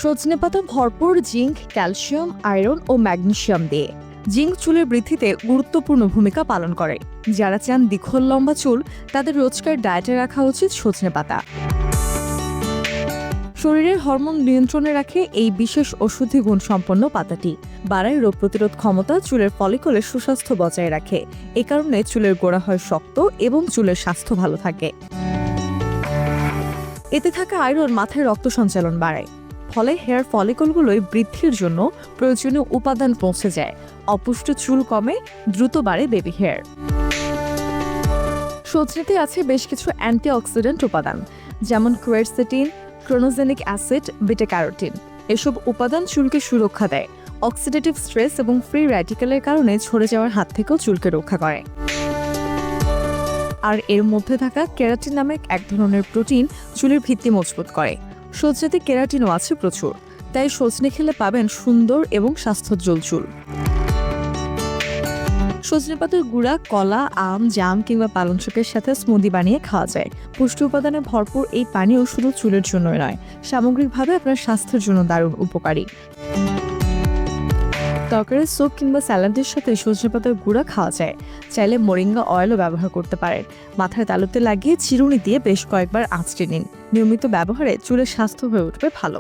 সজনে পাতা ভরপুর জিঙ্ক, ক্যালসিয়াম, আয়রন ও ম্যাগনেসিয়াম দিয়ে। জিঙ্ক চুলের বৃদ্ধিতে গুরুত্বপূর্ণ ভূমিকা পালন করে। যারা চান দীর্ঘ লম্বা চুল, তাদের রোজকার ডায়েটে রাখা উচিত সজনে পাতা। শরীরের হরমোন নিয়ন্ত্রণে রাখে এই বিশেষ ঔষধি গুণ সম্পন্ন পাতাটি। বাড়ায় রোগ প্রতিরোধ ক্ষমতা, চুলের ফলিকলের সুস্বাস্থ্য বজায় রাখে। এ কারণে চুলের গোড়া হয় শক্ত এবং চুলের স্বাস্থ্য ভালো থাকে। এতে থাকা আয়রন মাথায় রক্ত সঞ্চালন বাড়ায়, ফলে হেয়ার ফলিকলগুলোই বৃদ্ধির জন্য প্রয়োজনীয় উপাদান পৌঁছে যায়। অপুষ্ট চুল কমে, দ্রুত বাড়ে বেবি হেয়ার। সজনেতে আছে বেশ কিছু অ্যান্টিঅক্সিডেন্ট উপাদান, যেমন কোয়েরসেটিন, ক্রোনোজেনিক অ্যাসিড, বিটা ক্যারোটিন। এসব উপাদান চুলকে সুরক্ষা দেয়। অক্সিডেটিভ স্ট্রেস এবং ফ্রি র্যাডিক্যালের কারণে ঝরে যাওয়ার হাত থেকেও চুলকে রক্ষা করে। আর এর মধ্যে থাকা কেরাটিন নামক এক ধরনের প্রোটিন চুলের ভিত্তি মজবুত করে। সজনেতে কেরাটিনও আছে প্রচুর, তাই সজনে খেলে পাবেন সুন্দর এবং স্বাস্থ্যোজ্জ্বল চুল। সজনে পাতার গুঁড়া কলা, আম, জাম কিংবা পালং শাকের সাথে স্মুদি বানিয়ে খাওয়া যায়। পুষ্টি উপাদানে ভরপুর এই পানীয় শুধু চুলের জন্যই নয়, সামগ্রিকভাবে আপনার স্বাস্থ্যের জন্য দারুণ উপকারী। তরকারির স্যুপ কিংবা স্যালাডের সাথে সজনে পাতার গুঁড়া খাওয়া যায়। চাইলে মোরিঙ্গা অয়েলও ব্যবহার করতে পারেন। মাথায় তালুতে লাগিয়ে চিরুনি দিয়ে বেশ কয়েকবার আঁচড়ে নিন। নিয়মিত ব্যবহারে চুলের স্বাস্থ্য হয়ে উঠবে ভালো।